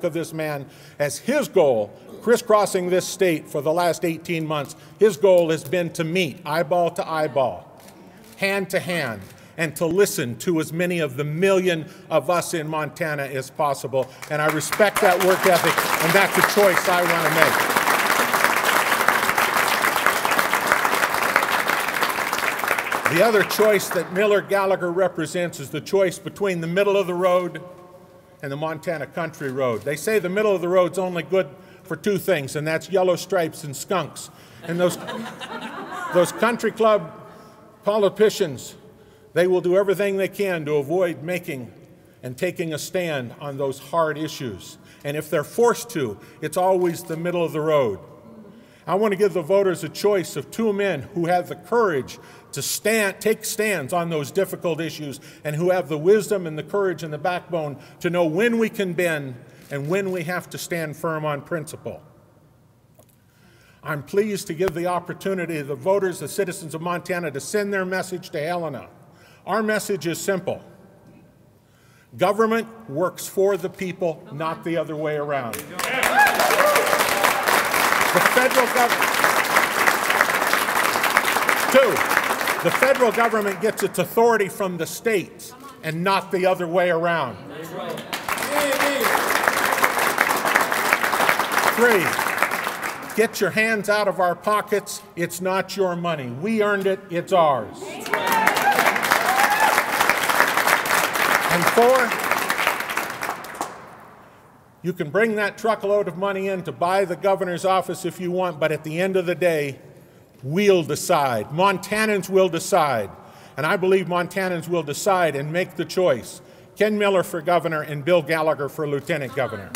of this man as his goal, crisscrossing this state for the last 18 months, his goal has been to meet eyeball to eyeball, hand to hand, and to listen to as many of the million of us in Montana as possible. And I respect that work ethic, and that's a choice I want to make. The other choice that Miller Gallagher represents is the choice between the middle of the road and the Montana Country Road. They say the middle of the road's only good for two things, and that's yellow stripes and skunks. And those country club politicians, they will do everything they can to avoid making and taking a stand on those hard issues. And if they're forced to, it's always the middle of the road. I want to give the voters a choice of two men who have the courage to take stands on those difficult issues and who have the wisdom and the courage and the backbone to know when we can bend and when we have to stand firm on principle. I'm pleased to give the opportunity to the voters, the citizens of Montana, to send their message to Helena. Our message is simple. Government works for the people, not the other way around. The federal government gets its authority from the states and not the other way around. 3, get your hands out of our pockets. It's not your money. We earned it. It's ours. And 4, you can bring that truckload of money in to buy the governor's office if you want, but at the end of the day, we'll decide. Montanans will decide. And I believe Montanans will decide and make the choice. Ken Miller for governor and Bill Gallagher for lieutenant governor.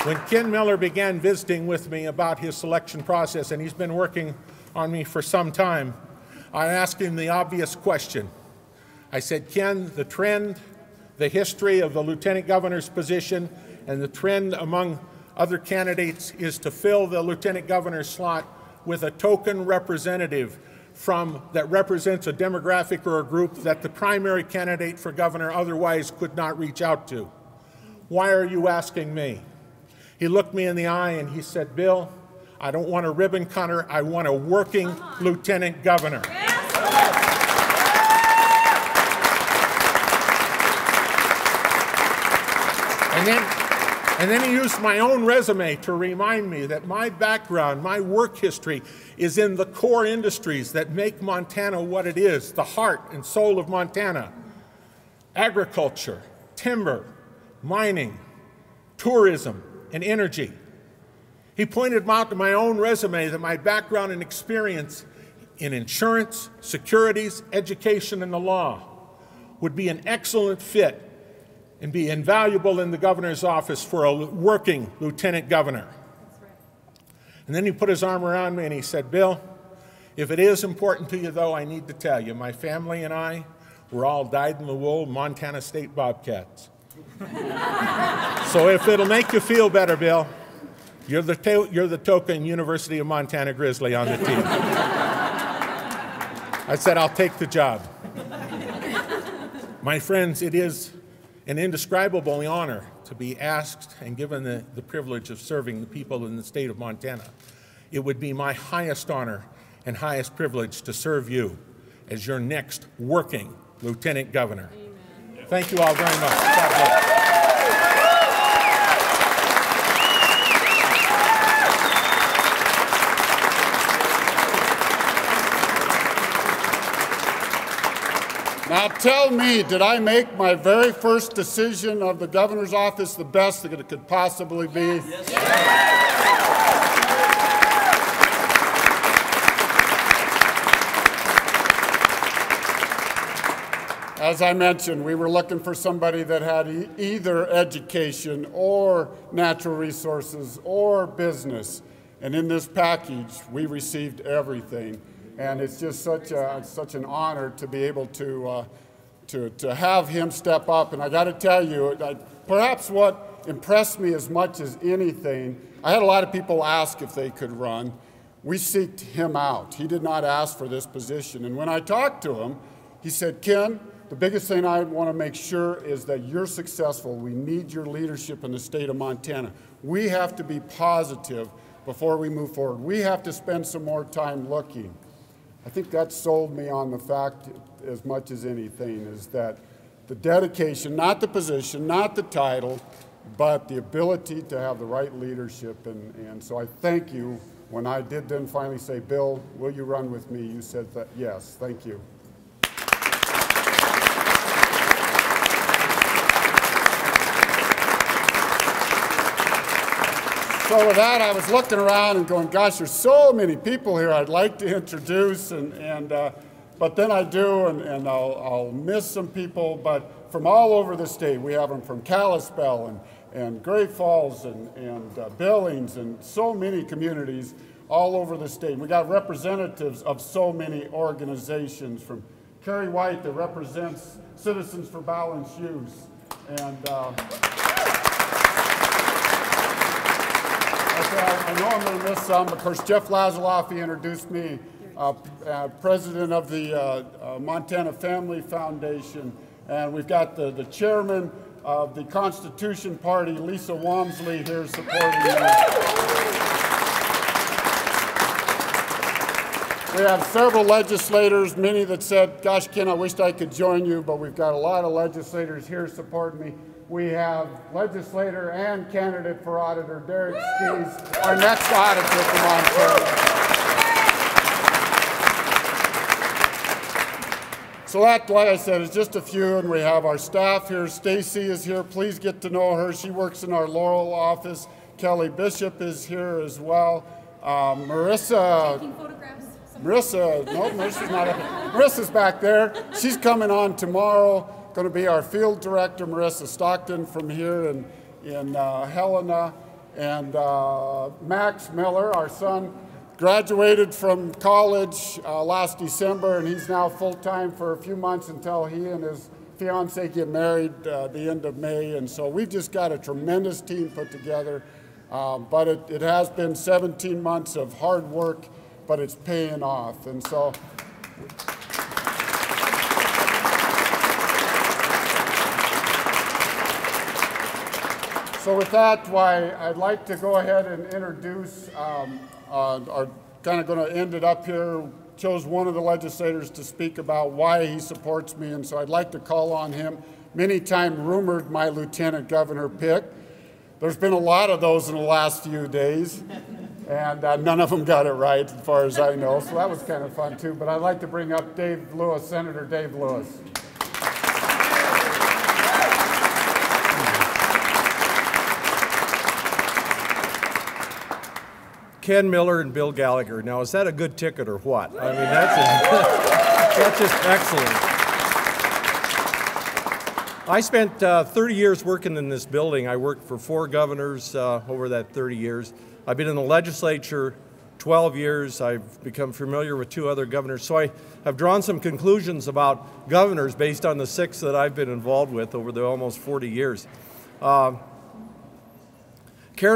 When Ken Miller began visiting with me about his selection process, and he's been working on me for some time, I asked him the obvious question. I said, Ken, the trend, the history of the lieutenant governor's position, and the trend among other candidates is to fill the lieutenant governor's slot with a token representative that represents a demographic or a group that the primary candidate for governor otherwise could not reach out to. Why are you asking me? He looked me in the eye and he said, Bill, I don't want a ribbon cutter, I want a working lieutenant governor. And then he used my own resume to remind me that my background, my work history is in the core industries that make Montana what it is, the heart and soul of Montana. Agriculture, timber, mining, tourism, and energy. He pointed out to my own resume that my background and experience in insurance, securities, education, and the law would be an excellent fit and be invaluable in the governor's office for a working lieutenant governor. And then he put his arm around me and he said, Bill, if it is important to you, though, I need to tell you, my family and I were all dyed-in-the-wool Montana State Bobcats. So if it'll make you feel better, Bill, you're the token University of Montana Grizzly on the team. I said, I'll take the job. My friends, it is an indescribable honor to be asked and given the privilege of serving the people in the state of Montana. It would be my highest honor and highest privilege to serve you as your next working lieutenant governor. Amen. Thank you all very much. God bless. Now tell me, did I make my very first decision of the governor's office the best that it could possibly be? Yes. As I mentioned, we were looking for somebody that had either education or natural resources or business. And in this package, we received everything. And it's just such an honor to be able to have him step up. And I got to tell you, perhaps what impressed me as much as anything, I had a lot of people ask if they could run, We seeked him out. He did not ask for this position. And when I talked to him, he said, Ken, the biggest thing I want to make sure is that you're successful. We need your leadership in the state of Montana. We have to be positive before we move forward. We have to spend some more time looking. I think that sold me on the fact as much as anything, is that the dedication, not the position, not the title, but the ability to have the right leadership. And so I thank you. When I did then finally say, Bill, will you run with me? You said that, yes, thank you. So with that, I was looking around and going, gosh, there's so many people here I'd like to introduce, but then I do, and I'll miss some people, but from all over the state. We have them from Kalispell and Great Falls and Billings and so many communities all over the state. We got representatives of so many organizations, from Carrie White that represents Citizens for Balanced Use, and I know I'm going to miss some. Of course, Jeff Lazaroff, he introduced me, president of the Montana Family Foundation. And we've got the chairman of the Constitution Party, Lisa Walmsley, here supporting me. We have several legislators, many that said, gosh, Ken, I wished I could join you, but we've got a lot of legislators here supporting me. We have legislator and candidate for auditor, Derek Skees, our next auditor from Montana. So that, like I said, is just a few, and we have our staff here. Stacy is here. Please get to know her. She works in our Laurel office. Kelly Bishop is here as well. Marissa. Taking photographs. Marissa's not up. Marissa's back there. She's coming on tomorrow. Going to be our field director, Marissa Stockton, from here in Helena. And Max Miller, our son, graduated from college last December, and he's now full-time for a few months until he and his fiancee get married the end of May. And so we've just got a tremendous team put together. But it has been 17 months of hard work, but it's paying off. And so with that, I'd like to go ahead and introduce our kind of going to end it up here. Chose one of the legislators to speak about why he supports me, and so I'd like to call on him. Many times rumored my lieutenant governor pick. There's been a lot of those in the last few days, and none of them got it right as far as I know, so that was kind of fun too. But I'd like to bring up Dave Lewis, Senator Dave Lewis. Ken Miller and Bill Gallagher. Now, is that a good ticket or what? I mean, that's just excellent. I spent 30 years working in this building. I worked for 4 governors over that 30 years. I've been in the legislature 12 years. I've become familiar with 2 other governors. So I have drawn some conclusions about governors based on the 6 that I've been involved with over the almost 40 years. Karen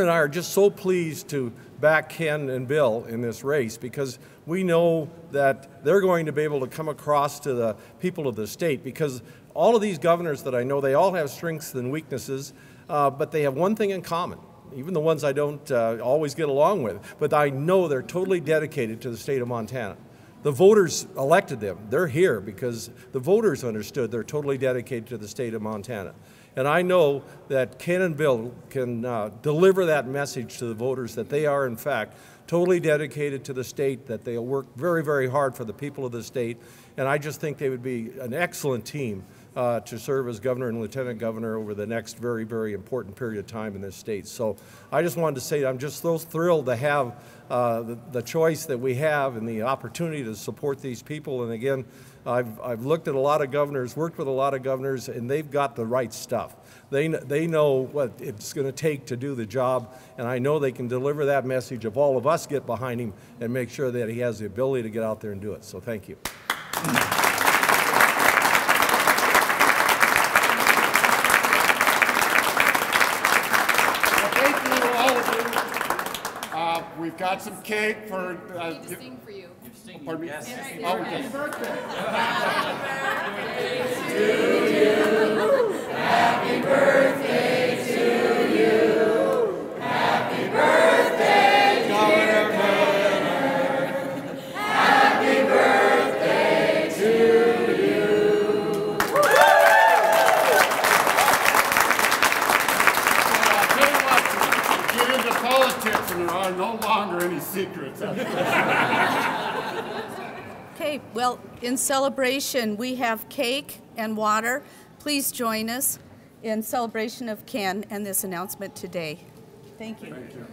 and I are just so pleased to back Ken and Bill in this race, because we know that they're going to be able to come across to the people of the state, because all of these governors that I know, they all have strengths and weaknesses, but they have one thing in common, even the ones I don't always get along with, but I know they're totally dedicated to the state of Montana. The voters elected them. They're here because the voters understood they're totally dedicated to the state of Montana. And I know that Ken and Bill can deliver that message to the voters, that they are, in fact, totally dedicated to the state, that they'll work very, very hard for the people of the state. And I just think they would be an excellent team to serve as governor and lieutenant governor over the next very, very important period of time in this state. So I just wanted to say I'm just so thrilled to have the choice that we have and the opportunity to support these people. And again, I've looked at a lot of governors, worked with a lot of governors, and they've got the right stuff. They know what it's going to take to do the job, and I know they can deliver that message if all of us get behind him and make sure that he has the ability to get out there and do it. So thank you. we've got some cake for. I need to sing for you. Pardon me? Yes. Oh, happy birthday. Happy birthday to you. Happy birthday, Governor Miller. Happy birthday to you. I'll tell you what, get into politics and there are no longer any secrets. Okay, well, in celebration, we have cake and water. Please join us in celebration of Ken and this announcement today. Thank you. Thank you.